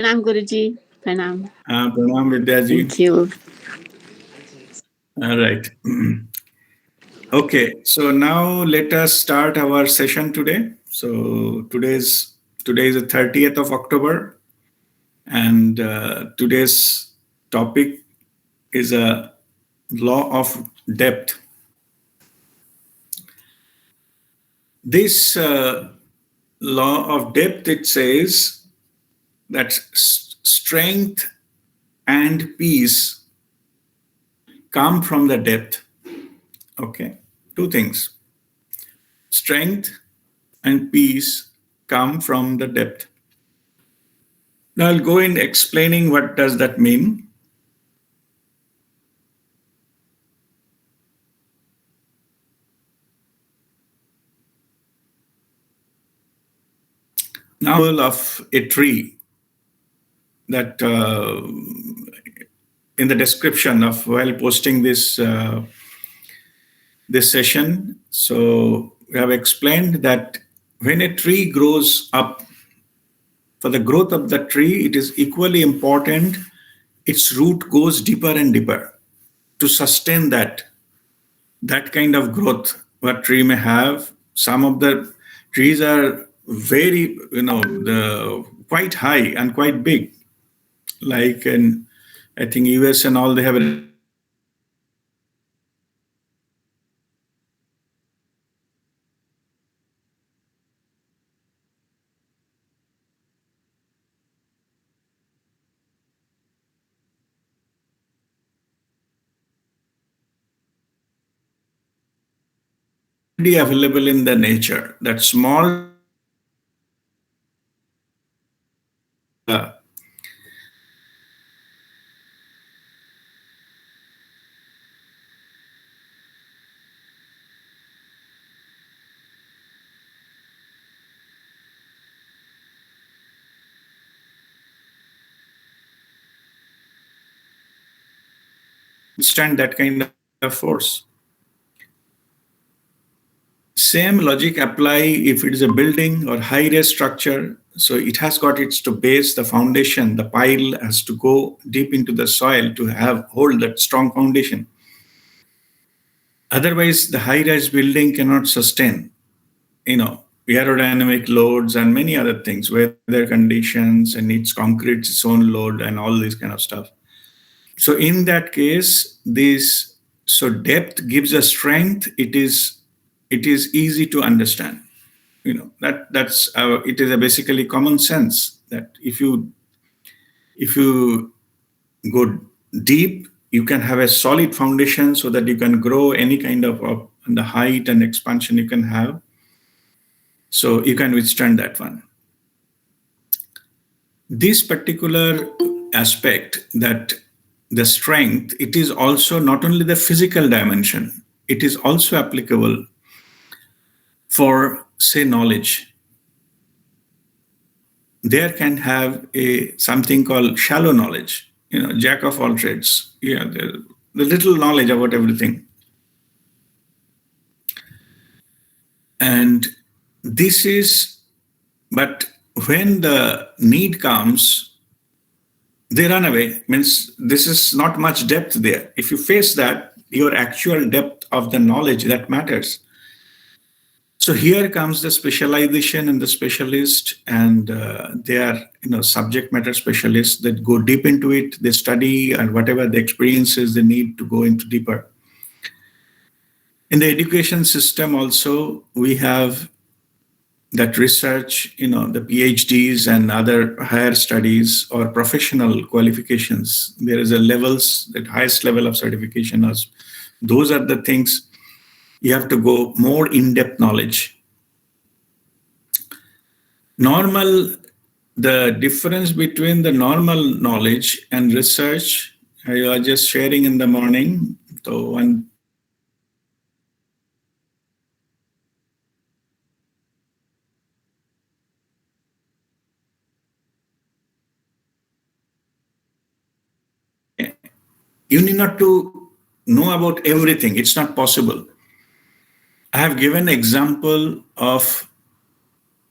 Pranam Guruji. Pranam. Pranam Vidyaji. Thank you. All right. Okay, so now let us start our session today. So today is the 30th of October, and today's topic is a law of depth. This law of depth, it says that strength and peace come from the depth. Okay, two things: strength and peace come from the depth. Now I'll go in explaining what does that mean. Now, of a tree that in the description of while posting this session, so we have explained that when a tree grows up, for the growth of the tree, it is equally important its root goes deeper and deeper to sustain that kind of growth what tree may have. Some of the trees are very, the quite high and quite big, like in I think US and all, they have a available in the nature. That small withstand that kind of force. Same logic apply if it is a building or high-rise structure. So it has got its to base, the foundation, the pile has to go deep into the soil to have hold that strong foundation. Otherwise, the high-rise building cannot sustain, aerodynamic loads and many other things, weather conditions, and needs concrete, its own load, and all this kind of stuff. So in that case, depth gives a strength. It is easy to understand. That's it is a basically common sense that if you go deep, you can have a solid foundation so that you can grow any kind of and the height and expansion you can have. So you can withstand that one. This particular aspect, that the strength, it is also not only the physical dimension, it is also applicable for, say, knowledge. There can have something called shallow knowledge, jack of all trades, the little knowledge about everything. And but when the need comes, they run away. Means this is not much depth there. If you face that, your actual depth of the knowledge, that matters. So here comes the specialization and the specialist, and they are subject matter specialists that go deep into it. They study, and whatever the experiences they need to go into deeper. In the education system also, we have that research, the PhDs and other higher studies or professional qualifications. There is a levels, that highest level of certification. Those are the things you have to go more in-depth knowledge. The difference between the normal knowledge and research, I was just sharing in the morning. So one you need not to know about everything. It's not possible. I have given example of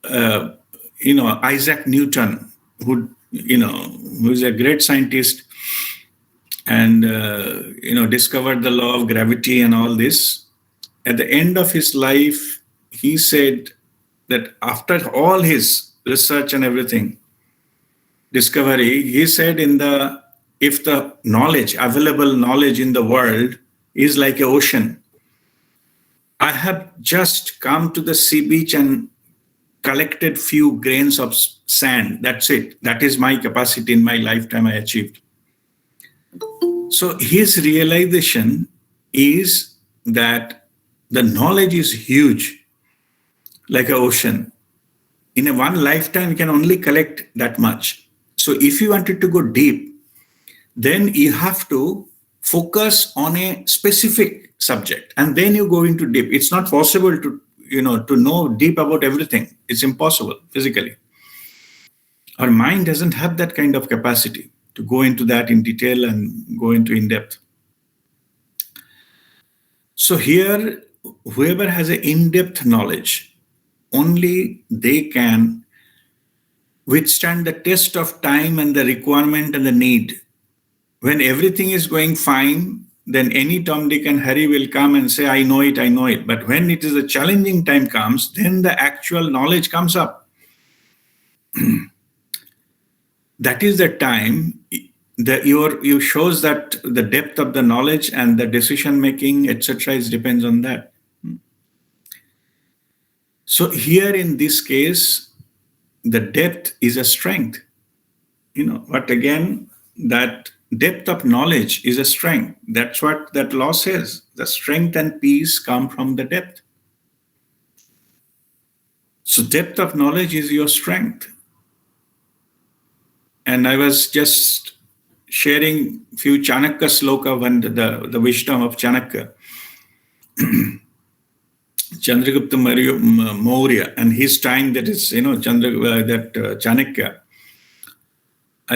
Isaac Newton, who who is a great scientist and, discovered the law of gravity and all this. At the end of his life, he said that after all his research and everything, discovery, he said if the available knowledge in the world is like an ocean, I have just come to the sea beach and collected few grains of sand. That's it. That is my capacity in my lifetime I achieved. So his realization is that the knowledge is huge, like an ocean. In a one lifetime, you can only collect that much. So if you wanted to go deep, then you have to focus on a specific subject, and then you go into deep. It's not possible to know deep about everything. It's impossible physically. Our mind doesn't have that kind of capacity to go into that in detail and go into in depth. So here, whoever has an in-depth knowledge, only they can withstand the test of time and the requirement and the need. When everything is going fine, then any Tom, Dick, and Harry will come and say, I know it, I know it. But when it is a challenging time comes, then the actual knowledge comes up. That is the time that you shows that the depth of the knowledge and the decision making, etc., depends on that. So here in this case, the depth is a strength. But again, that depth of knowledge is a strength. That's what that law says. The strength and peace come from the depth. So depth of knowledge is your strength. And I was just sharing few Chanakya sloka, when the wisdom of Chanakya. Chandragupta Maurya and his time, that is, Chanakya.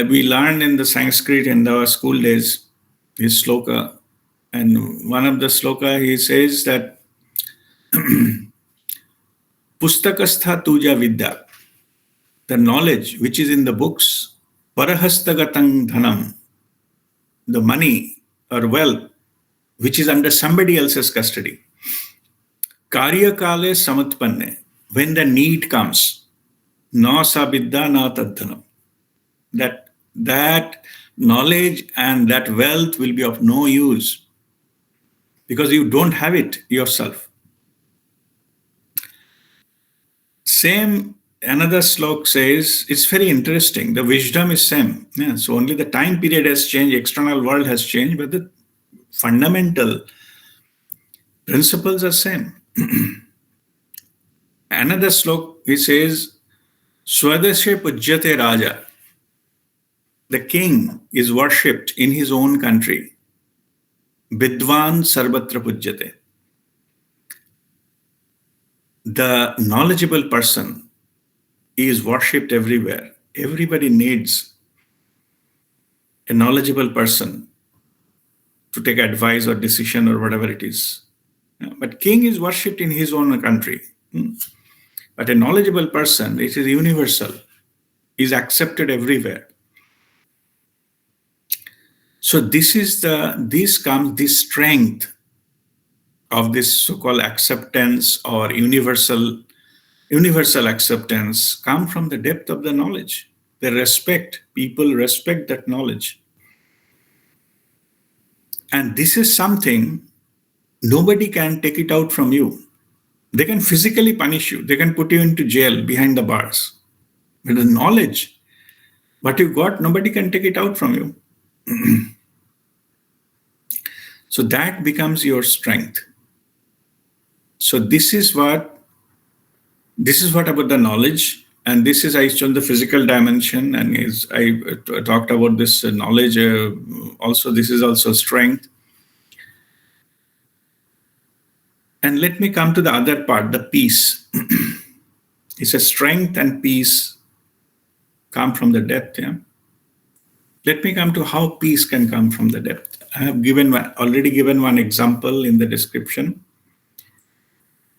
We learned in the Sanskrit in our school days, his sloka. And one of the sloka, he says that, Pustakastha tuja vidya, the knowledge which is in the books, parahastagatam dhanam, the money or wealth which is under somebody else's custody. Karya kale samatpanne, when the need comes, na sabidda na tadhanam. That knowledge and that wealth will be of no use because you don't have it yourself. Same, another slok says, it's very interesting. The wisdom is same. Yeah, so only the time period has changed, external world has changed, but the fundamental principles are same. Another slok, he says, Swadeshe pujyate raja. The king is worshipped in his own country. Vidwan sarvatra pujyate. The knowledgeable person is worshipped everywhere. Everybody needs a knowledgeable person to take advice or decision or whatever it is. But king is worshipped in his own country. But a knowledgeable person, it is universal, is accepted everywhere. So this comes this strength of this so-called acceptance or universal acceptance come from the depth of the knowledge. People respect that knowledge. And this is something nobody can take it out from you. They can physically punish you. They can put you into jail behind the bars. But the knowledge, what you got, nobody can take it out from you. So that becomes your strength. So this is what about the knowledge, and this is I showed the physical dimension, and I talked about this knowledge. Also, this is also strength. And let me come to the other part, the peace. It's a strength and peace come from the depth. Yeah. Let me come to how peace can come from the depth. I have already given one example in the description.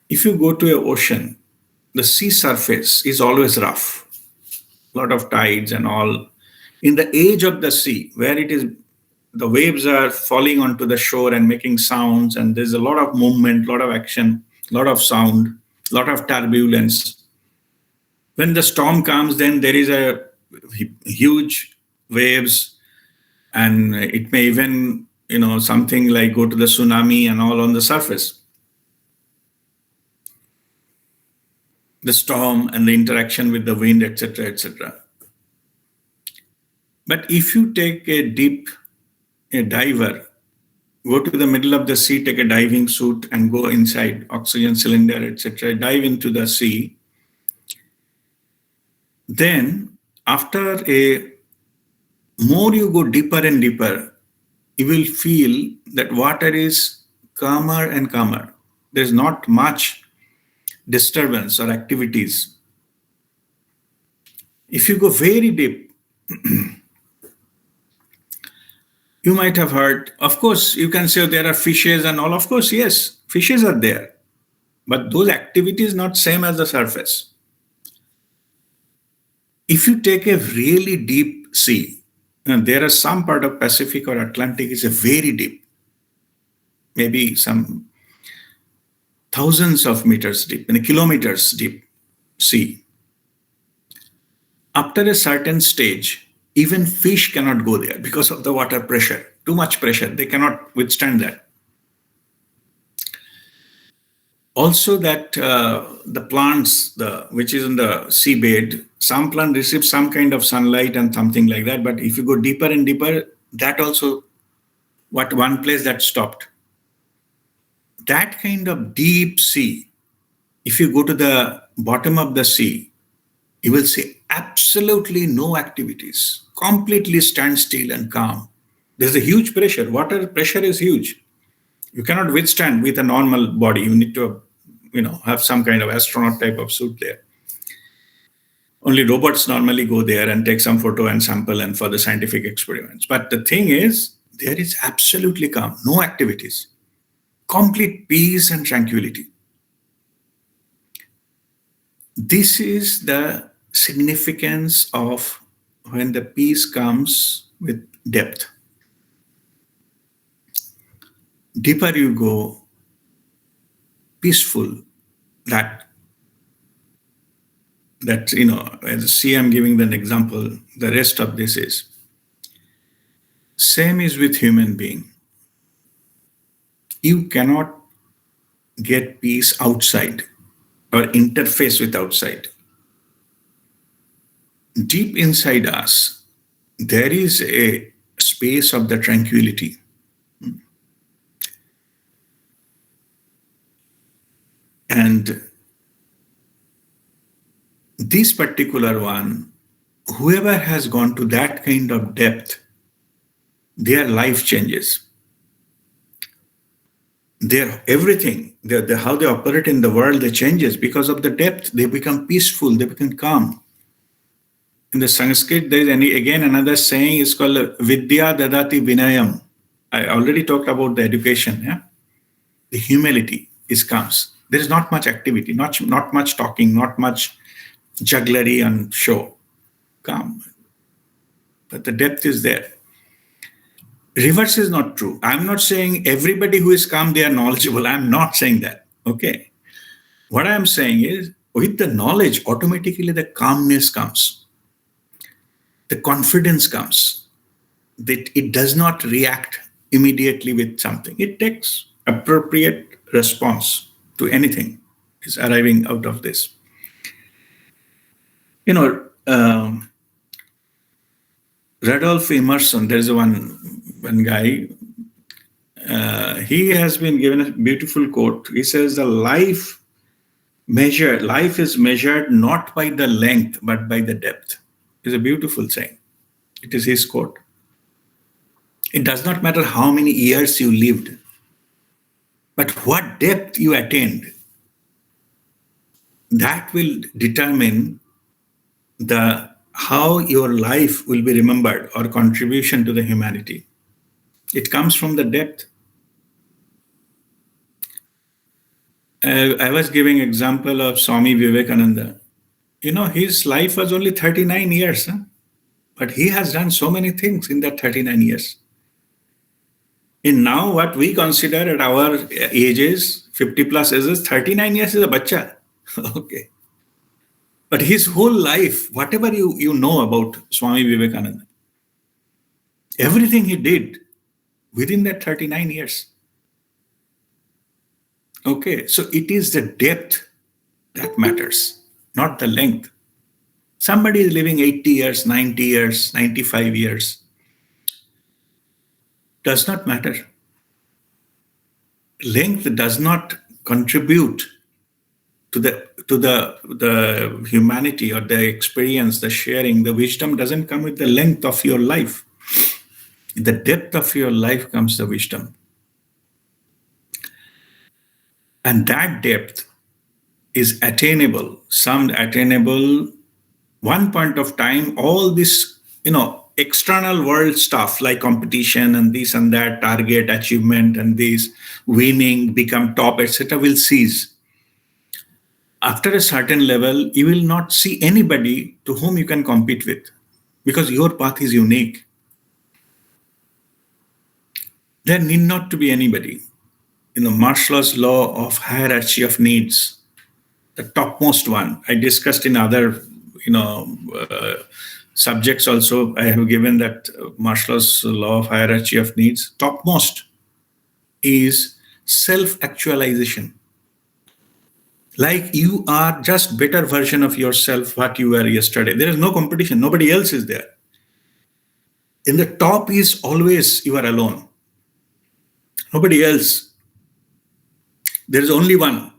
If you go to an ocean, the sea surface is always rough, a lot of tides and all. in the edge of the sea, where it is the waves are falling onto the shore and making sounds, and there's a lot of movement, lot of action, lot of sound, lot of turbulence. When the storm comes, then there is a huge waves, and it may even, something like go to the tsunami and all on the surface. The storm and the interaction with the wind, etc., etc. But if you take a diver, go to the middle of the sea, take a diving suit and go inside, oxygen cylinder, etc., dive into the sea, then after a more you go deeper and deeper, you will feel that water is calmer and calmer. There's not much disturbance or activities. If you go very deep, you might have heard, of course, you can say there are fishes and all. Of course, yes, fishes are there. But those activities not same as the surface. If you take a really deep sea, and there are some part of Pacific or Atlantic is a very deep, maybe some thousands of meters deep, and kilometers deep sea. After a certain stage, even fish cannot go there because of the water pressure. Too much pressure, they cannot withstand that. Also that the plants, which is in the seabed, some plant receive some kind of sunlight and something like that. But if you go deeper and deeper, that also, one place that stopped. That kind of deep sea, if you go to the bottom of the sea, you will see absolutely no activities, completely standstill and calm. There's a huge pressure. Water pressure is huge. You cannot withstand with a normal body. You need to, have some kind of astronaut type of suit there. Only robots normally go there and take some photo and sample and for the scientific experiments. But the thing is, there is absolutely calm, no activities, complete peace and tranquility. This is the significance of when the peace comes with depth. Deeper you go, peaceful, that as see, I'm giving an example, the rest of this is same is with human being. You cannot get peace outside or interface with outside. Deep inside us, there is a space of the tranquility. And this particular one, whoever has gone to that kind of depth, their life changes. Everything, how they operate in the world, they changes because of the depth. They become peaceful, they become calm. In the Sanskrit, there is again another saying is called Vidya Dadati Vinayam. I already talked about the education. Yeah? The humility comes. There is not much activity, not much talking, not much jugglery and show. Calm. But the depth is there. Reverse is not true. I'm not saying everybody who is calm, they are knowledgeable. I'm not saying that. Okay. What I'm saying is, with the knowledge, automatically the calmness comes. The confidence comes. That it does not react immediately with something. It takes appropriate response to anything is arriving out of this. Rudolf Emerson, there's one guy, he has been given a beautiful quote. He says, life is measured not by the length, but by the depth. It's a beautiful saying. It is his quote. It does not matter how many years you lived, but what depth you attained. That will determine how your life will be remembered or contribution to the humanity. It comes from the depth. I was giving example of Swami Vivekananda. His life was only 39 years. Huh? But he has done so many things in that 39 years. In now, what we consider at our ages, 50 plus is 39 years is a bacha. Okay. But his whole life, whatever you know about Swami Vivekananda, everything he did within that 39 years. Okay. So it is the depth that matters, not the length. Somebody is living 80 years, 90 years, 95 years. Does not matter. Length does not contribute to the humanity or the experience, the sharing. The wisdom doesn't come with the length of your life. The depth of your life comes the wisdom. And that depth is attainable, some attainable. One point of time, all this, external world stuff like competition and this and that, target achievement and this, winning, become top, etc., will cease. After a certain level, you will not see anybody to whom you can compete with because your path is unique. There need not to be anybody. Maslow's law of hierarchy of needs, the topmost one, I discussed in other, subjects also. I have given that Maslow's law of hierarchy of needs. Topmost is self-actualization. Like you are just better version of yourself, what you were yesterday. There is no competition. Nobody else is there. In the top is always you are alone. Nobody else. There is only one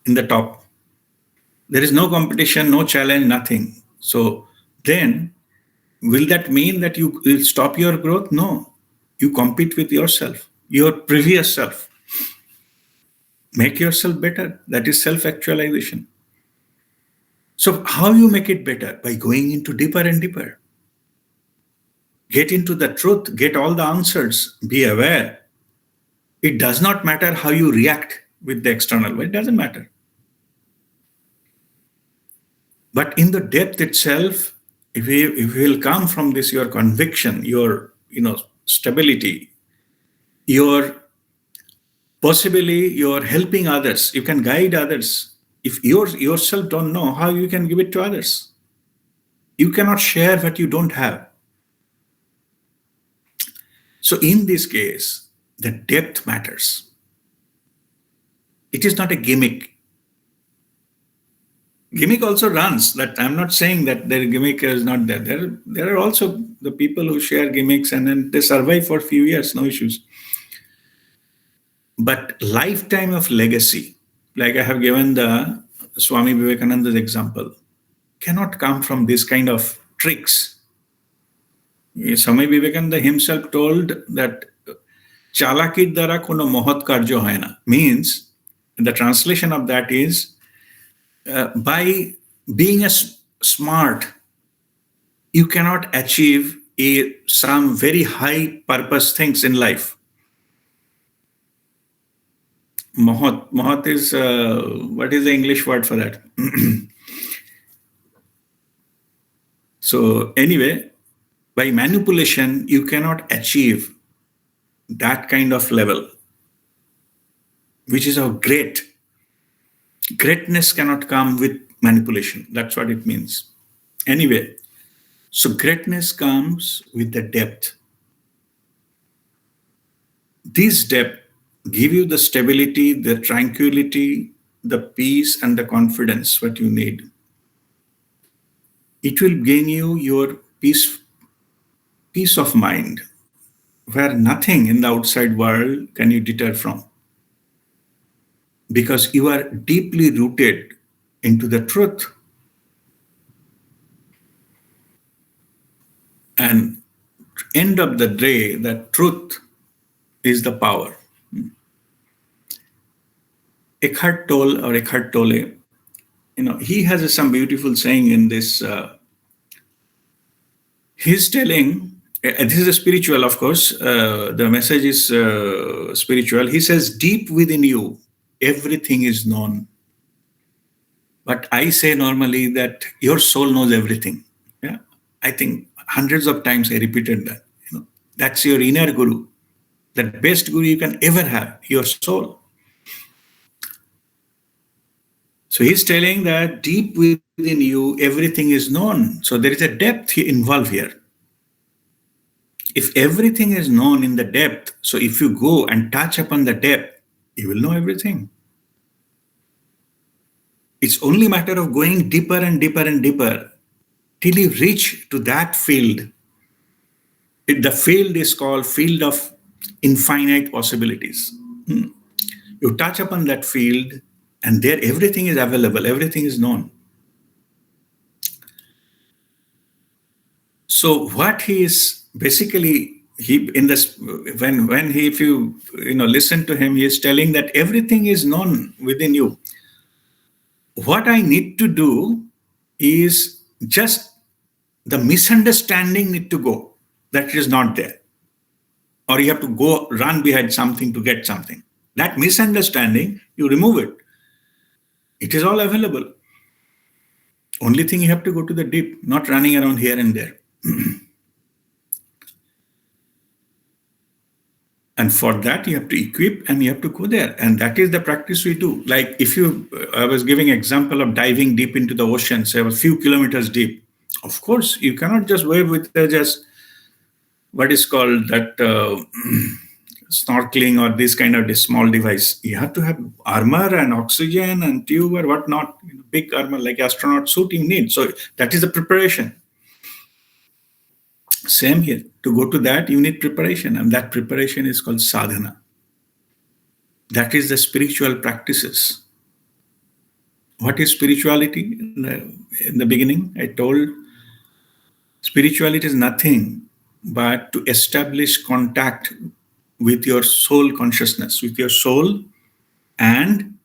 in the top. There is no competition, no challenge, nothing. So then, will that mean that you will stop your growth? No. You compete with yourself, your previous self. Make yourself better. That is self-actualization. So how you make it better? By going into deeper and deeper. Get into the truth, get all the answers, be aware. It does not matter how you react with the external world. It doesn't matter. But in the depth itself, if you will come from this, your conviction, your stability, your possibly you're helping others, you can guide others. If you yourself don't know, how you can give it to others? You cannot share what you don't have. So in this case, the depth matters. It is not a gimmick. Gimmick also runs. That I'm not saying that their gimmick is not there. There are also the people who share gimmicks and then they survive for a few years, no issues. But lifetime of legacy, like I have given the Swami Vivekananda's example, cannot come from this kind of tricks. Swami Vivekananda himself told that chalakir দ্বারা কোনো মহৎ কার্য হয় না, means the translation of that is by being smart, you cannot achieve some very high purpose things in life. Mahat is, what is the English word for that? So anyway, by manipulation, you cannot achieve that kind of level, which is how greatness cannot come with manipulation. That's what it means. Anyway, so greatness comes with the depth. This depth give you the stability, the tranquility, the peace and the confidence what you need. It will gain you your peace of mind, where nothing in the outside world can you deter from. Because you are deeply rooted into the truth. And end of the day, that truth is the power. Eckhart Tolle, he has some beautiful saying in this. He's telling, this is a spiritual, of course, the message is spiritual. He says, deep within you, everything is known. But I say normally that your soul knows everything. Yeah, I think hundreds of times I repeated that. That's your inner guru, the best guru you can ever have, your soul. So he's telling that deep within you, everything is known. So there is a depth involved here. If everything is known in the depth, so if you go and touch upon the depth, you will know everything. It's only a matter of going deeper and deeper and deeper till you reach to that field. The field is called field of infinite possibilities. You touch upon that field and there everything is available, everything is known. So what he is basically, he in this when he, if you listen to him, he is telling that everything is known within you. What I need to do is just the misunderstanding need to go, that it is not there. Or you have to go run behind something to get something. That misunderstanding, you remove it. It is all available. Only thing you have to go to the deep, not running around here and there. And for that, you have to equip and you have to go there. And that is the practice we do. Like I was giving example of diving deep into the ocean, say a few kilometers deep. Of course, you cannot just wave with just what is called that snorkeling or this kind of small device. You have to have armor and oxygen and tube or whatnot, big armor like astronaut suit you need. So that is the preparation. Same here. To go to that, you need preparation, and that preparation is called sadhana. That is the spiritual practices. What is spirituality? In the beginning, I told spirituality is nothing but to establish contact with your soul consciousness, with your soul, and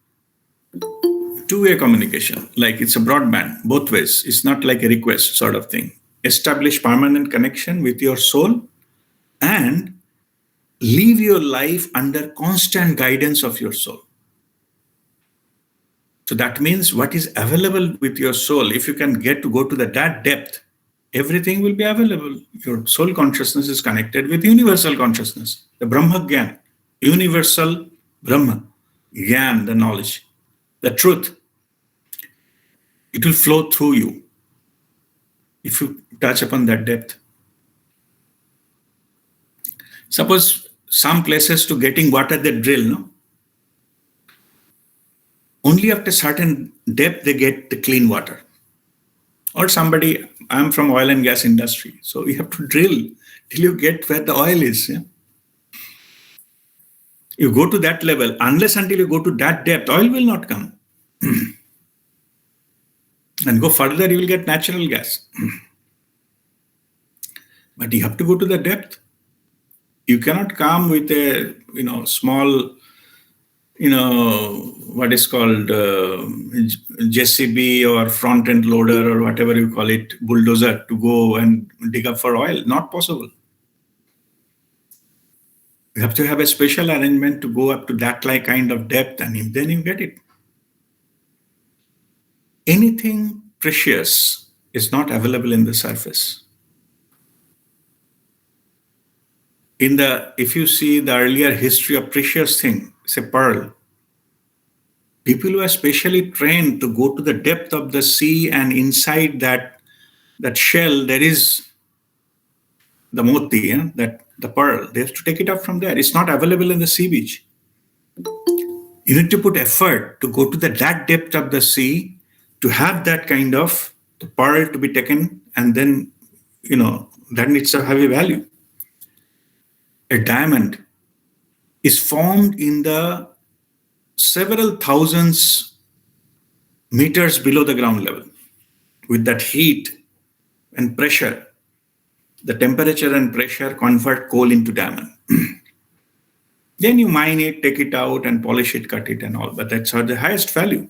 two-way communication. Like it's a broadband, both ways. It's not like a request sort of thing. Establish permanent connection with your soul and live your life under constant guidance of your soul. So that means what is available with your soul, if you can get to go to that depth, everything will be available. Your soul consciousness is connected with universal consciousness, the Brahma Gyan, universal Brahma Gyan, the knowledge, the truth. It will flow through you if you touch upon that depth. Suppose some places to getting water they drill, no? Only after certain depth they get the clean water. Or somebody, I'm from oil and gas industry, so you have to drill till you get where the oil is. Yeah? You go to that level, unless until you go to that depth, oil will not come. And go further, you will get natural gas. But you have to go to the depth. You cannot come with a small what is called JCB or front end loader or whatever you call it, bulldozer, to go and dig up for oil. Not possible. You have to have a special arrangement to go up to that kind of depth, and then you get it. Anything precious is not available in the surface. If you see the earlier history of precious thing, say pearl, people who are specially trained to go to the depth of the sea, and inside that shell there is the moti, that the pearl. They have to take it up from there. It's not available in the sea beach. You need to put effort to go to that depth of the sea to have that kind of the pearl to be taken, and then then it's a heavy value. A diamond is formed in the several thousands meters below the ground level. With that heat and pressure, the temperature and pressure convert coal into diamond. Then you mine it, take it out and polish it, cut it and all, but that's the highest value.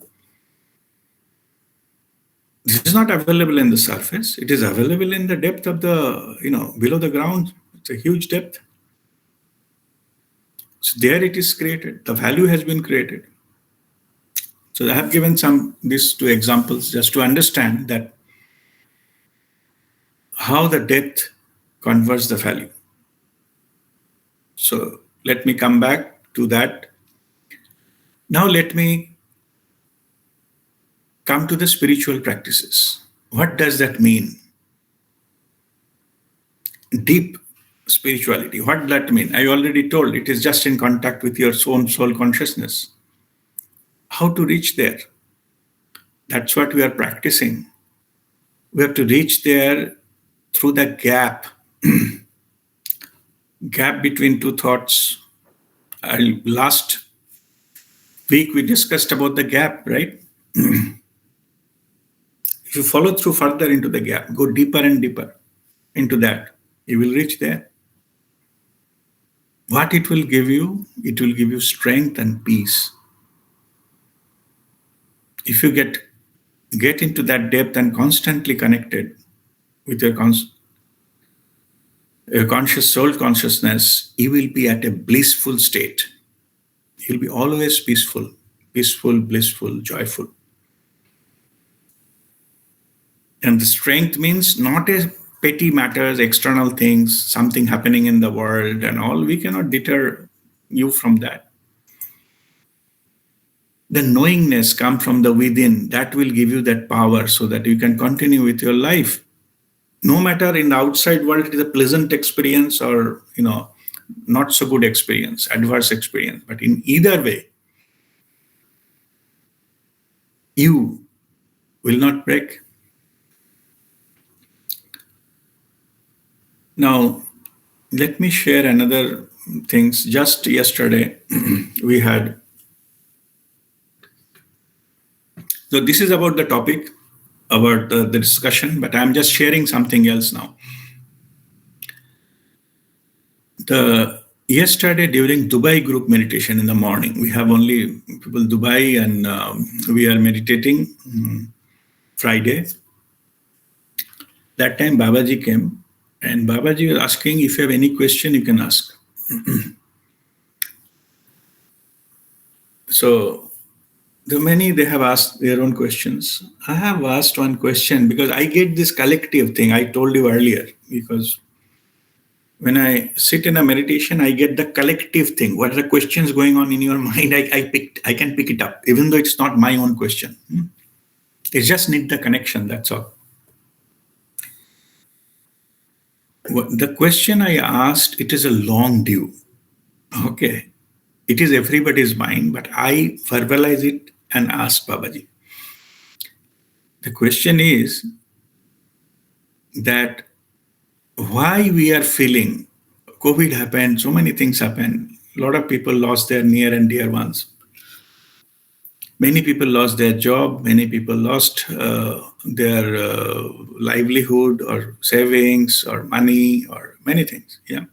This is not available in the surface. It is available in the depth of the, below the ground. It's a huge depth. So there it is created. The value has been created. So I have given these two examples just to understand that how the depth converts the value. So let me come back to that. Now let me come to the spiritual practices. What does that mean? Deep spirituality. What does that mean? I already told it is just in contact with your own soul consciousness. How to reach there? That's what we are practicing. We have to reach there through the gap between two thoughts. Last week we discussed about the gap, right? If you follow through further into the gap, go deeper and deeper into that, you will reach there. What it will give you? It will give you strength and peace. If you get into that depth and constantly connected with your conscious soul consciousness, you will be at a blissful state. You'll be always peaceful, blissful, joyful. And the strength means not a petty matters, external things, something happening in the world and all. We cannot deter you from that. The knowingness comes from the within. That will give you that power so that you can continue with your life. No matter in the outside world, it is a pleasant experience or, not so good experience, adverse experience. But in either way, you will not break. Now, let me share another things. Just yesterday, we had. So this is about the topic, about the discussion, but I'm just sharing something else now. Yesterday during Dubai group meditation in the morning, we have only people Dubai and we are meditating Friday. That time Babaji came. And Babaji was asking, if you have any question, you can ask. So, they have asked their own questions. I have asked one question because I get this collective thing I told you earlier. Because when I sit in a meditation, I get the collective thing. What are the questions going on in your mind? I can pick it up, even though it's not my own question. It just needs the connection, that's all. The question I asked, it is a long due. Okay. It is everybody's mind, but I verbalize it and ask Babaji. The question is that why we are feeling COVID happened, so many things happened. A lot of people lost their near and dear ones. Many people lost their job. Many people lost their livelihood or savings or money or many things. Yeah.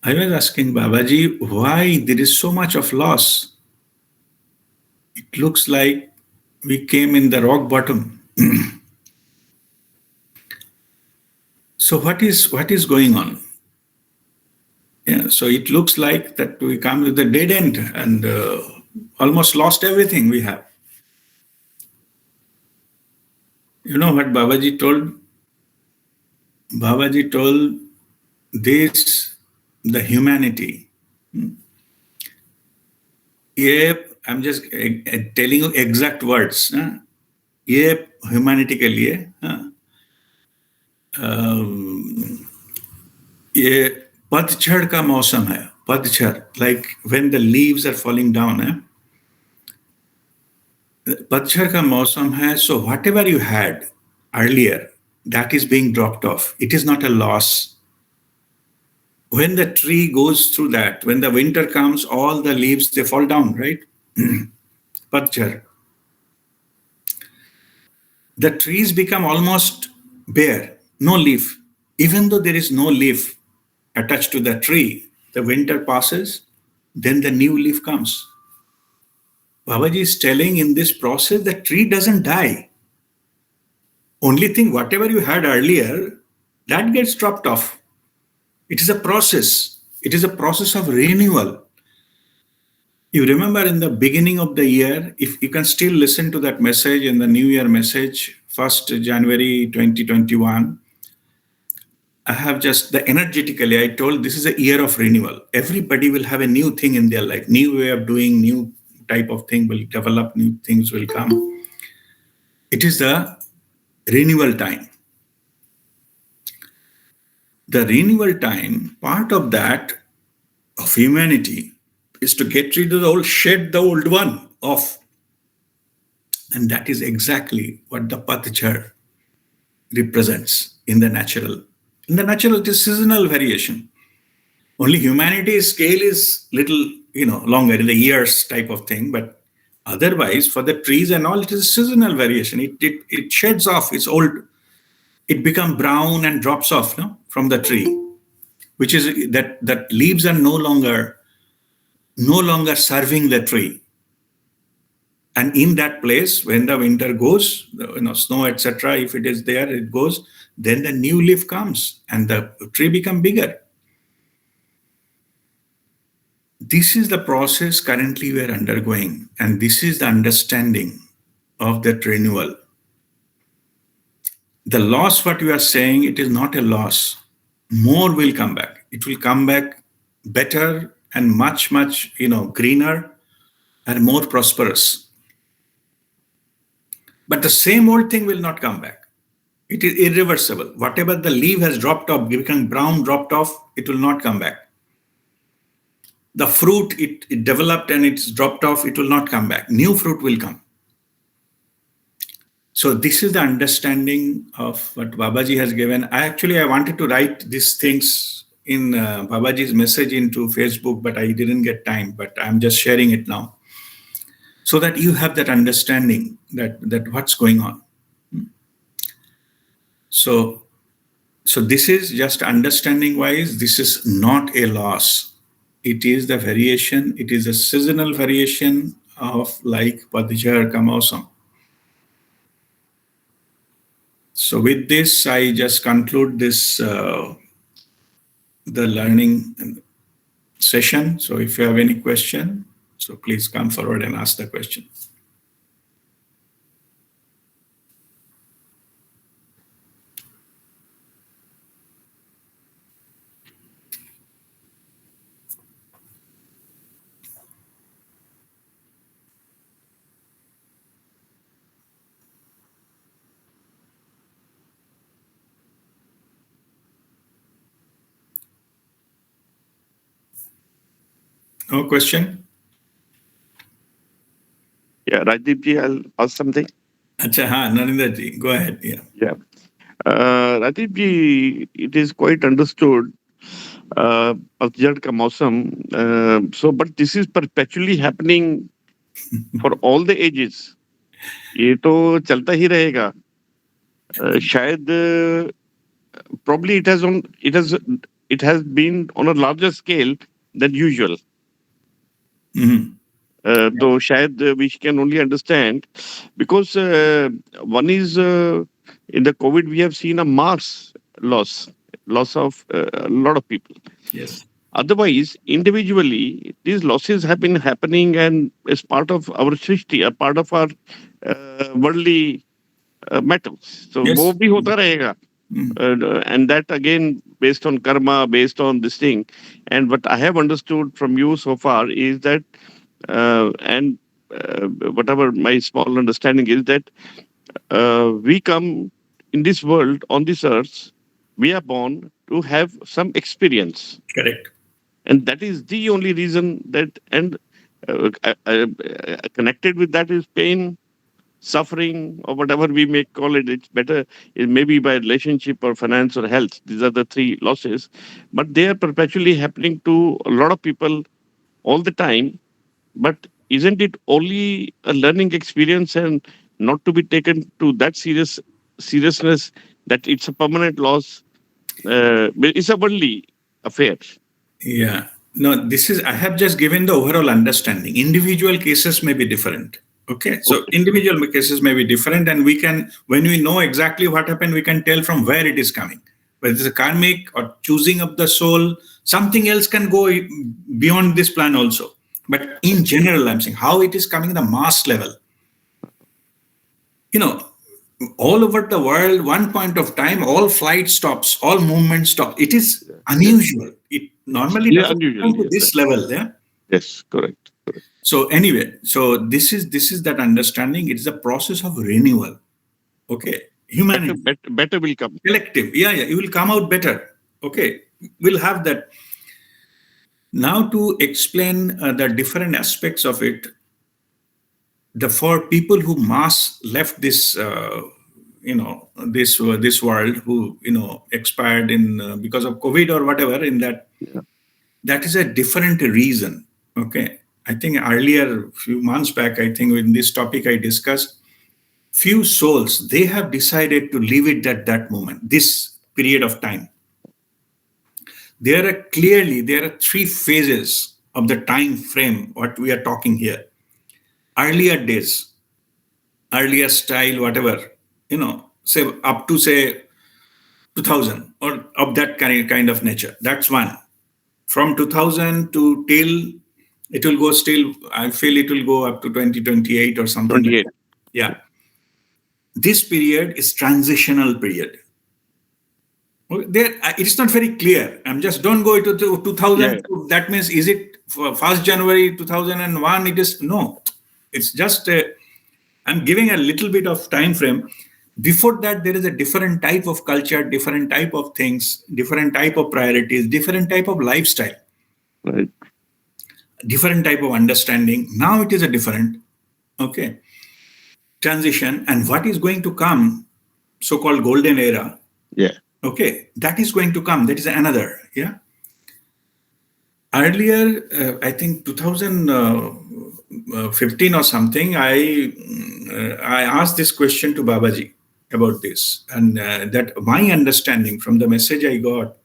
I was asking Babaji, why there is so much of loss? It looks like we came in the rock bottom. So what is going on? Yeah, so it looks like that we come to the dead end and almost lost everything we have. You know what Babaji told? Babaji told this, the humanity. Yep, I'm just telling you exact words. Yep, humanity के लिए ये पतझड़ का मौसम है. पतझड़, like when the leaves are falling down. पतझड़ का मौसम है. So whatever you had earlier, that is being dropped off. It is not a loss. When the tree goes through that, when the winter comes, all the leaves, they fall down, right? Patchar. The trees become almost bare, no leaf. Even though there is no leaf attached to the tree, the winter passes, then the new leaf comes. Babaji is telling in this process, the tree doesn't die. Only thing, whatever you had earlier, that gets dropped off. It is a process. It is a process of renewal. You remember in the beginning of the year, if you can still listen to that message in the New Year message 1st January 2021, I have just the energetically, I told this is a year of renewal. Everybody will have a new thing in their life, new way of doing, new type of thing will develop, new things will come. It is the renewal time. The renewal time, part of that of humanity is to get rid of the old, shed the old one off. And that is exactly what the Patchar represents in the natural. In the natural, it is seasonal variation. Only humanity's scale is little, longer in the years type of thing. But otherwise, for the trees and all, it is seasonal variation. It sheds off its old. It becomes brown and drops off, no, from the tree, which is that leaves are no longer serving the tree. And in that place, when the winter goes, snow, etc., if it is there, it goes, then the new leaf comes and the tree becomes bigger. This is the process currently we are undergoing, and this is the understanding of that renewal. The loss, what you are saying, it is not a loss. More will come back. It will come back better and much, much, greener and more prosperous. But the same old thing will not come back. It is irreversible. Whatever the leaf has dropped off, become brown, dropped off, it will not come back. The fruit, it developed and it's dropped off, it will not come back. New fruit will come. So this is the understanding of what Babaji has given. I wanted to write these things in Babaji's message into Facebook, but I didn't get time, but I'm just sharing it now. So that you have that understanding that what's going on. So this is just understanding wise, this is not a loss. It is the variation, it is a seasonal variation of like Patchar Kamausam. So with this, I just conclude this, the learning session. So if you have any question, so please come forward and ask the question. No question? Yeah, Rajdip ji, I'll ask something. Acha, Narendra ji, go ahead. Yeah. Rajdip ji, it is quite understood. Patchar ka mausam. But this is perpetually happening for all the ages. ये तो चलता ही रहेगा. शायद probably it has been on a larger scale than usual. Though shayad we can only understand because one is in the COVID we have seen a mass loss of a lot of people. Yes. Otherwise, individually, these losses have been happening and as part of our srishti, a part of our worldly metals. So, Yes. wo bhi hota rahega. And that again, based on karma, based on this thing. And what I have understood from you so far is that, whatever my small understanding is that we come in this world, on this earth, we are born to have some experience. Correct. And that is the only reason that, and connected with that is pain, suffering, or whatever we may call it. It's better, it may be by relationship or finance or health. These are the three losses. But they are perpetually happening to a lot of people all the time. But isn't it only a learning experience and not to be taken to that seriousness that it's a permanent loss? It's a worldly affair. Yeah. No, I have just given the overall understanding. Individual cases may be different. Okay. So individual cases may be different, and when we know exactly what happened, we can tell from where it is coming. Whether it's a karmic or choosing of the soul, something else can go beyond this plan also. But in general, I'm saying how it is coming at the mass level. all over the world, one point of time, all flight stops, all movement stops. It is Yeah. Yes. unusual. It normally Yeah, doesn't unusual. happen to Yes. Right. this level. Yeah. Yes. Correct. Correct. So anyway, so this is that understanding. It's a process of renewal. Okay, Better, humanity, better, better will come. collective. Yeah, yeah. You will come out better. Okay, we'll have that. Now to explain the different aspects of it, the for people who mass left this this world, who expired in because of COVID or whatever, in that, Yeah. that is a different reason. Okay, I think earlier, few months back, I think in this topic I discussed, few souls, they have decided to leave it at that moment, this period of time. There are three phases of the time frame what we are talking here. Earlier days, earlier style, whatever, say up to say 2000 or of that kind of nature. That's one. From 2000 to till, it will go still, I feel it will go up to 2028 or something like 28. that. Yeah. This period is transitional period. Okay, there, it's not very clear. I'm just don't go to Yeah. 2000. That means is it for 1st January 2001? It is no. It's just I'm giving a little bit of time frame. Before that, there is a different type of culture, different type of things, different type of priorities, different type of lifestyle, Right. different type of understanding. Now it is a different, okay, transition, and what is going to come, so-called golden era. Yeah. Okay, that is going to come. That is another. Yeah. Earlier, I think 2015 or something, I asked this question to Babaji about this, and that my understanding from the message I got,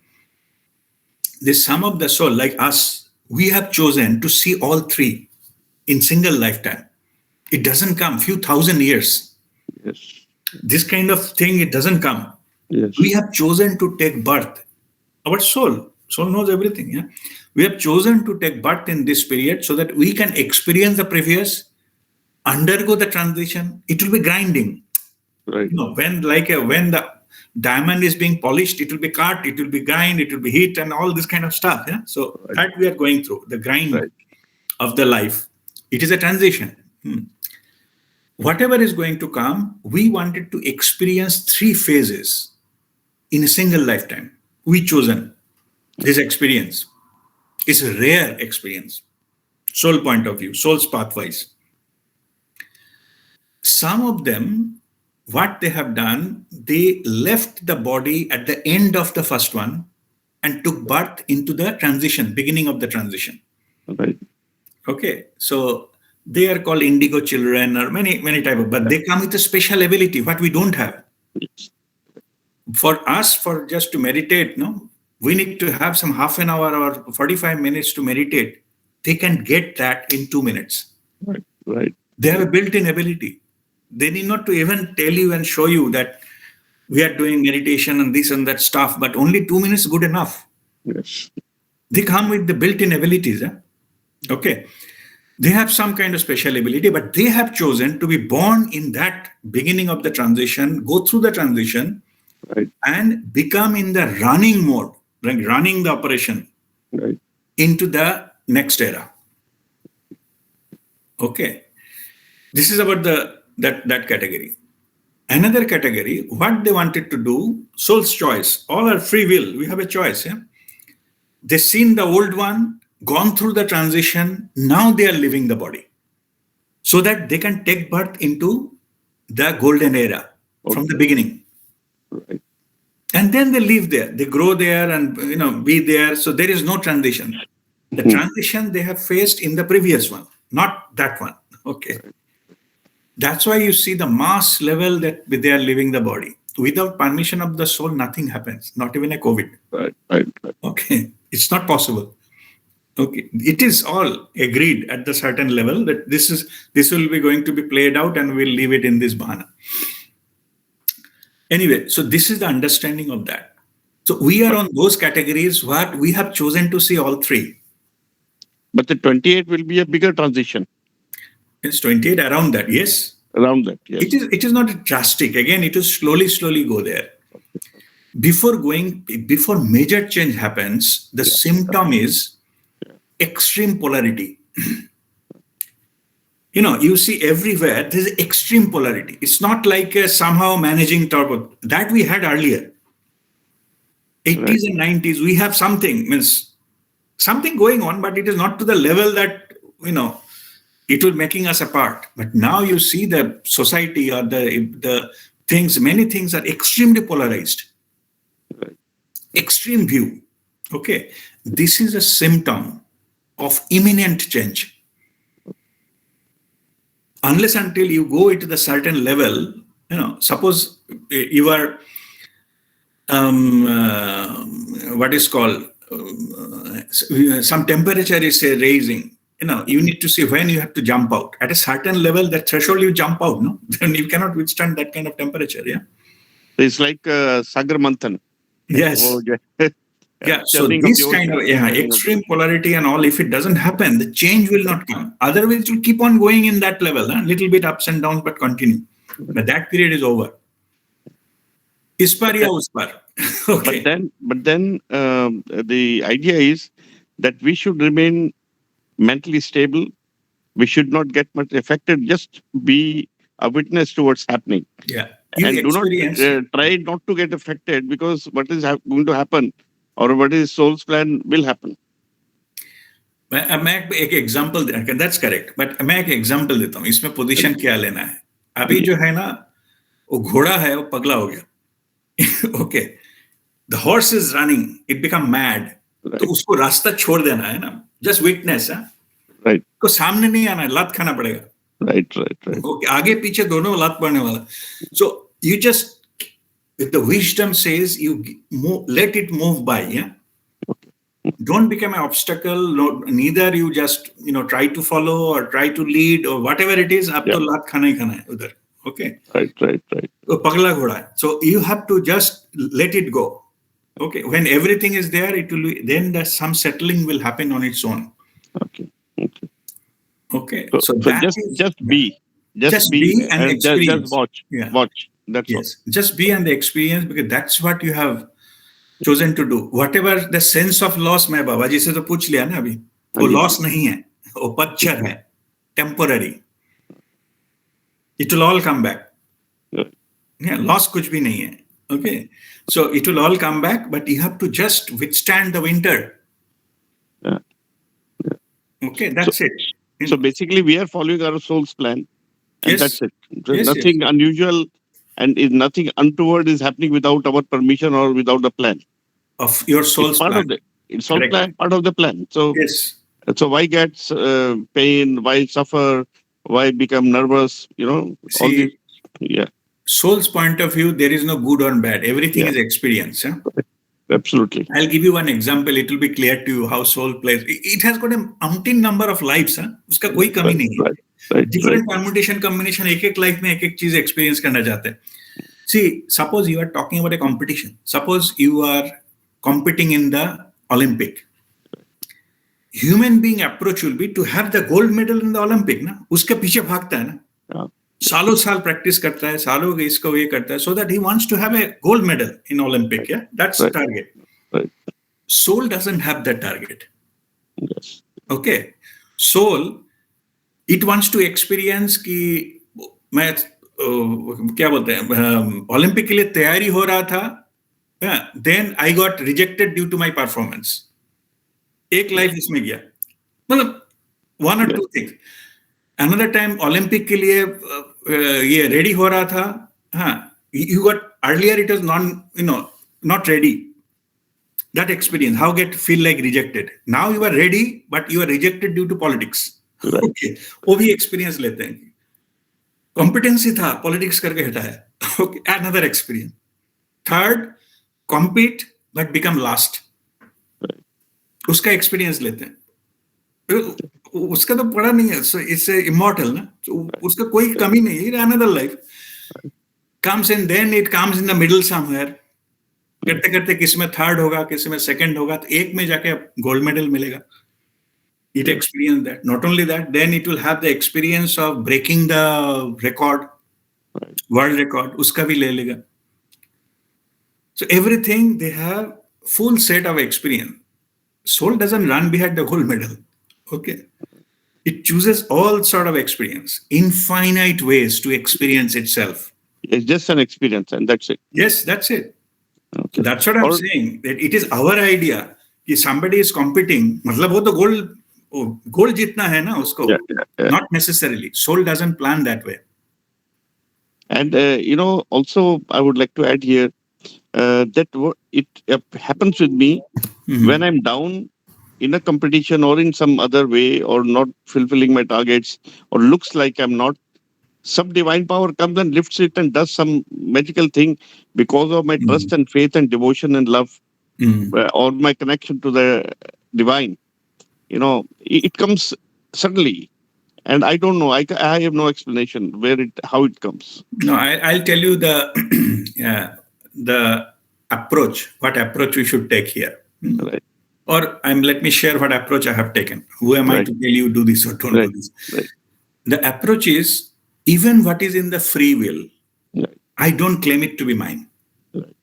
this some of the soul like us, we have chosen to see all three in single lifetime. It doesn't come few thousand years. Yes. This kind of thing, it doesn't come. Yes. We have chosen to take birth. Our soul knows everything. Yeah, we have chosen to take birth in this period so that we can experience the previous, undergo the transition. It will be grinding. Right. When the diamond is being polished, it will be cut, it will be grind, it will be heat, and all this kind of stuff. Yeah, so Right. that we are going through the grind Right. of the life. It is a transition. Whatever is going to come, we wanted to experience three phases in a single lifetime. We chosen this experience. It's a rare experience, soul point of view, soul's pathwise. Some of them, what they have done, they left the body at the end of the first one and took birth into the transition, beginning of the transition. Right. Okay, so they are called indigo children or many type of, but they come with a special ability what we don't have. Yes. For us, for just to meditate, no, we need to have some half an hour or 45 minutes to meditate. They can get that in 2 minutes. Right. Right. They have a built-in ability. They need not to even tell you and show you that we are doing meditation and this and that stuff, but only 2 minutes is good enough. Yes. They come with the built-in abilities. Okay. They have some kind of special ability, but they have chosen to be born in that beginning of the transition, go through the transition, Right. and become in the running mode, like running the operation Right. into the next era. Okay. This is about that category. Another category, what they wanted to do, soul's choice. All are free will. We have a choice. Yeah? They've seen the old one, gone through the transition. Now they are leaving the body so that they can take birth into the golden era from the beginning. Right. And then they live there. They grow there and be there. So there is no transition. The transition they have faced in the previous one, not that one. Okay. That's why you see the mass level that they are leaving the body. Without permission of the soul, nothing happens, not even a COVID. Right. Right. Right. Okay. It's not possible. Okay. It is all agreed at the certain level that this will be going to be played out and we'll leave it in this bhana. Anyway, so this is the understanding of that. So we are on those categories what we have chosen to see all three. But the 28 will be a bigger transition. It's 28 around that. Yes. Around that, yes. It is not drastic. Again, it will slowly go there. Before major change happens, the Yeah. symptom is extreme polarity. You see everywhere there's extreme polarity. It's not like somehow managing turbo that we had earlier. 80s and 90s, we have means something going on, but it is not to the level that it will making us apart. But now you see the society or the things, many things are extremely polarized. Right. Extreme view. Okay. This is a symptom of imminent change. Unless until you go into the certain level, suppose you are what is called some temperature is raising. You need to see when you have to jump out. At a certain level, that threshold you jump out, no? Then you cannot withstand that kind of temperature, yeah? It's like Sagar Manthan. Yes. Oh, yeah. Yeah, so Churning of this the kind of ocean. extreme polarity and all, if it doesn't happen, the change will not come. Otherwise, it will keep on going in that level, little bit ups and downs, but continue. But that period is over. Is par ya us par. Okay. But then the idea is that we should remain mentally stable. We should not get much affected. Just be a witness to what's happening. Yeah. And do not try not to get affected, because what is going to happen or what is soul's plan will happen. मैं एक example that's correct, but मैं एक example देता हूँ. इसमें position क्या लेना है. अभी जो है ना, वो घोड़ा है, वो पगला हो गया. Okay, the horse is running, it become mad. तो उसको रास्ता छोड़ देना है ना, जस्ट विटनेस है. राइट. को सामने नहीं आना है, लात खाना पड़ेगा. Right right right. ओके, आगे पीछे दोनों लात पड़ने वाला. So you just with the wisdom says you let it move by. Yeah, don't become an obstacle. Neither you just try to follow or try to lead or whatever it is. Ab to laat khana hi khana hai udhar. Okay, right. So pagla ghoda hai. So you have to just let it go. Okay, when everything is there, it will then some settling will happen on its own. Okay. So just be and experience. Just watch. That's yes, all. Just be and the experience, because that's what you have chosen to do. Whatever the sense of loss, मैं बाबा जी से तो पूछ लिया ना अभी, वो loss नहीं है, वो पतझड़ है, temporary. It will all come back. Yeah, loss कुछ भी नहीं है. Okay, so it will all come back, but you have to just withstand the winter. Okay, that's it. So basically, we are following our soul's plan, and that's it. There's nothing unusual. And is nothing untoward is happening without our permission or without the plan of your soul's plan. It's all plan, part of the plan. So yes. So why get pain? Why suffer? Why become nervous? See, all these. Yeah. Soul's point of view, there is no good or bad. Everything is experience. Huh? Absolutely. I'll give you one example. It will be clear to you how soul plays. It has got an umpteen number of lives. Huh? उसका कोई कमी नहीं है. Different permutation combination, एक life में एक चीज experience करना चाहते हैं. See, suppose you are talking about a competition. Suppose you are competing in the Olympic. Human being approach will be to have the gold medal in the Olympic. ना उसके पीछे भागता है ना. सालों साल practice करता है, सालों इसको ये करता है, so that he wants to have a gold medal in Olympic. Yeah, that's the target. Right. Soul doesn't have that target. Yes. Okay, soul, it wants to experience कि मैं क्या बोलते हैं, ओलंपिक के लिए तैयारी हो रहा था, then I got rejected due to my performance. एक लाइफ इसमें गया, मतलब one or two things. Another time Olympic के लिए ये रेडी हो रहा था, हाँ, you got earlier it was not ready. That experience, how feel like rejected. Now you are ready, but you are rejected due to politics. Right. Okay, वो भी experience लेते हैं. Competency था, politics करके हटाया. Okay, another experience. Third, compete but become last. उसका experience लेते हैं. उसका तो पढ़ा नहीं है, so it's immortal ना. So उसका कोई कमी नहीं है. Another life comes and then it comes in the middle somewhere. करते करते किसी में थर्ड होगा, किसी में सेकंड होगा, तो एक में जाके गोल्ड मेडल मिलेगा. It experience that. Not only that, then it will have the experience of breaking the record, right. world record. Uska bhi le lega. So everything they have full set of experience. Soul doesn't run behind the gold medal. Okay. It chooses all sort of experience, infinite ways to experience itself. It's just an experience, and that's it. Yes, that's it. So Okay. that's what I'm Or saying. That it is our idea. कि somebody is competing. मतलब वो तो gold जीतना है ना उसको. yeah, yeah, yeah. Not necessarily. Soul doesn't plan that way. And also I would like to add here that it happens with me when I'm down in a competition or in some other way or not fulfilling my targets or looks like I'm not. Some divine power comes and lifts it and does some magical thing because of my trust and faith and devotion and love or my connection to the divine. It comes suddenly, and I don't know. I have no explanation how it comes. No, I'll tell you the approach. What approach we should take here. Right, Or let me share what approach I have taken. Who am I right, to tell you do this or don't do right, this? right, The approach is even what is in the free will, right, I don't claim it to be mine. right.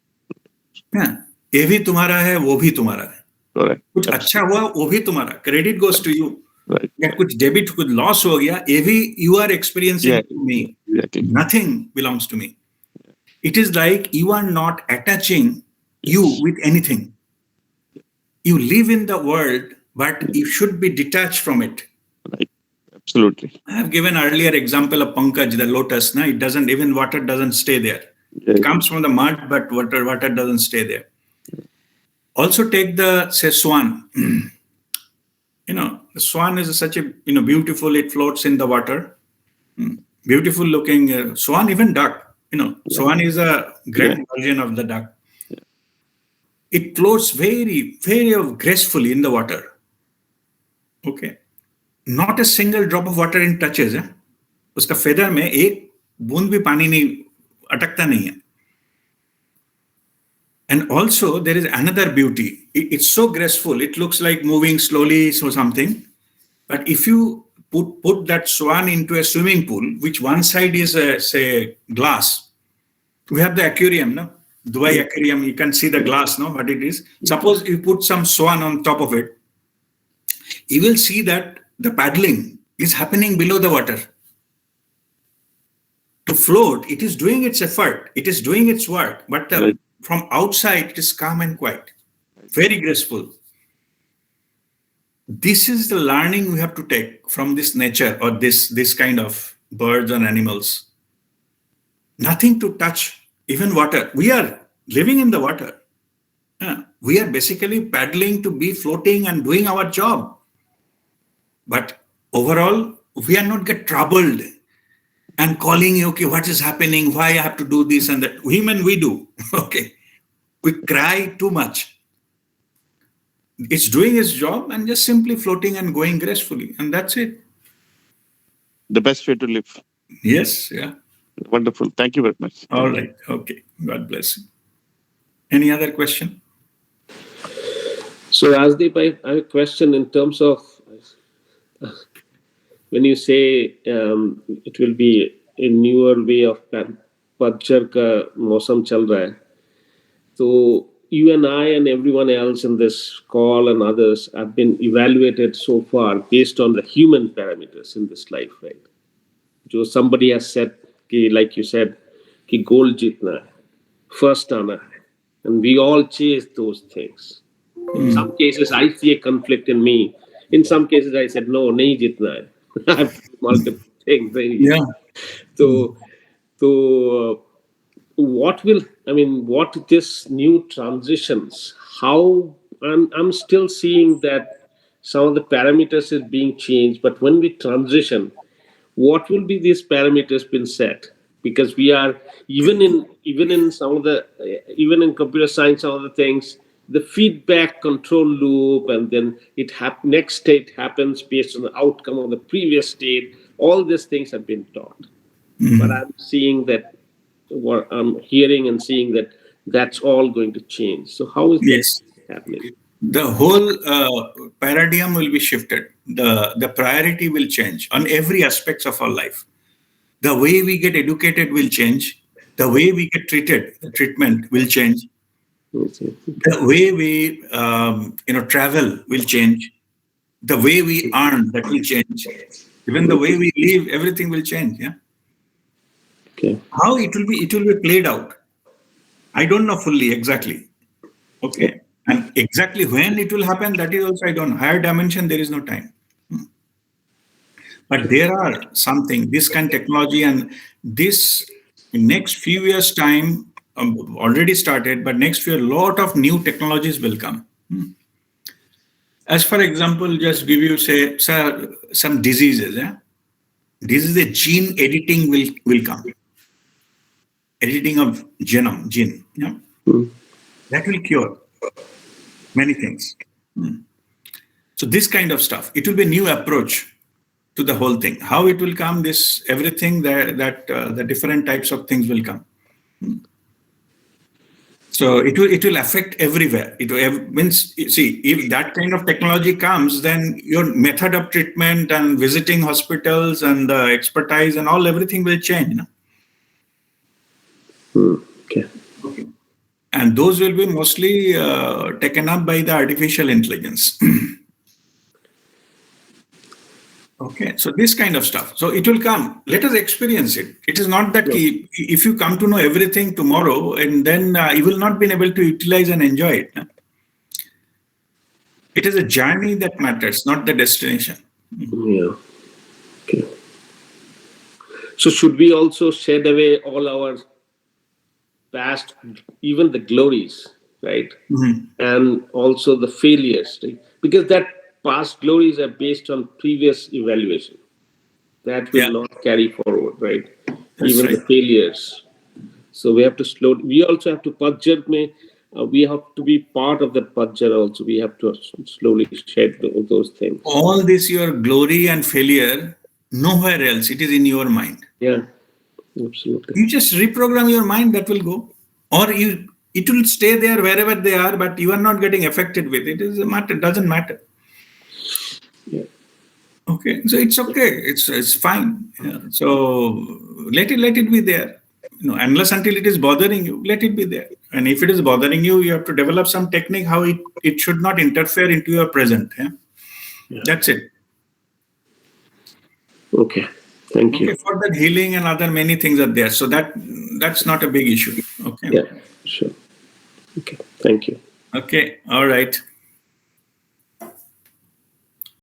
हाँ, ये भी तुम्हारा है वो भी तुम्हारा है Correct. कुछ अच्छा हुआ वो भी तुम्हारा credit goes to you Right. या कुछ डेबिट कुछ लॉस हो गया ये भी you are Yeah, experiencing me exactly. Nothing belongs to me it is like you are not attaching you Yes. with anything. You live in the world, but you should be detached from it. Right. Absolutely. I have given earlier example of Pankaj, the lotus. Na? It doesn't, even water doesn't stay there. Yeah. It comes from the mud, but water doesn't stay there. Also take the, say, swan. The swan is such a, beautiful, it floats in the water. Beautiful looking swan, even duck. Swan is a grand version of the duck. It floats very, very gracefully in the water. Okay. Not a single drop of water in touches. उसका feather में एक बूंद भी पानी नहीं अटकता नहीं है. And also there is another beauty. It's so graceful. It looks like moving slowly or something. But if you put that swan into a swimming pool, which one side is say glass, we have the aquarium, no? Dubai aquarium, you can see the glass, no? What it is. Suppose you put some swan on top of it, you will see that the paddling is happening below the water. To float, it is doing its effort, it is doing its work, but from outside, it is calm and quiet, very graceful. This is the learning we have to take from this nature or this kind of birds and animals. Nothing to touch. Even water, we are living in the water. We are basically paddling to be floating and doing our job. But overall, we are not get troubled and calling, okay, what is happening? Why I have to do this and that? Women, we do. Okay. We cry too much. It's doing its job and just simply floating and going gracefully. And that's it. The best way to live. Yes, yeah. Wonderful. Thank you very much. All right. Okay. God bless you. Any other question? So, Asdeep, I have a question in terms of when you say it will be a newer way of पतझड़ का मौसम चल रहा है, so you and I and everyone else in this call and others have been evaluated so far based on the human parameters in this life, right? So somebody has said, like you said, कि goal जीतना है, first आना है, and we all chase those things. In some cases, I see a conflict in me. In some cases, I said, no, नहीं जीतना है. I have multiple things. Yeah. So what this new transitions, how I'm still seeing that some of the parameters is being changed, but when we transition, what will be these parameters been set? Because we are even in some of the even in computer science, some of the things, the feedback control loop, and then next state happens based on the outcome of the previous state. All these things have been taught, but I'm seeing that what I'm hearing and seeing that's all going to change. So how is Yes. that happening? The whole paradigm will be shifted. the priority will change on every aspects of our life. The way we get educated will change. The way we get treated, the treatment will change. The way we travel will change. The way we earn, that will change. Even the way we live, everything will change. Yeah. Okay. How it will be played out, I don't know fully exactly. Okay. And exactly when it will happen, that is also I don't know. Higher dimension, there is no time. But there are something, this kind of technology, and this next few years time already started, but next few, a lot of new technologies will come. As for example, just give you say some diseases. Yeah, diseases, gene editing will come. Editing of gene. Yeah, that will cure many things. So this kind of stuff, it will be a new approach to the whole thing. How it will come, this everything that the different types of things will come. So it will affect everywhere. Means, see, if that kind of technology comes, then your method of treatment and visiting hospitals and the expertise and all, everything will change. No? Okay. And those will be mostly taken up by the artificial intelligence. Okay, so this kind of stuff. So it will come. Let us experience it. It is not that if you come to know everything tomorrow, and then you will not be able to utilize and enjoy it. No? It is a journey that matters, not the destination. Yeah. Okay. So should we also shed away all our past, even the glories, right? And also the failures, right? Because that past glories are based on previous evaluation. That will not carry forward, right? That's even the failures. So we have to we also have to purger. We have to be part of that purger also. We have to slowly shed those things. All this, your glory and failure, nowhere else. It is in your mind. Yeah, absolutely. You just reprogram your mind, that will go. Or it will stay there wherever they are, but you are not getting affected with it. It doesn't matter. Yeah. Okay, so it's okay. It's fine. Yeah. So let it be there. Unless until it is bothering you, let it be there. And if it is bothering you, you have to develop some technique how it should not interfere into your present. Yeah, that's it. Okay, thank you. Okay, for that healing and other many things are there. So that's not a big issue. Okay. Yeah, sure. Okay, thank you. Okay, all right.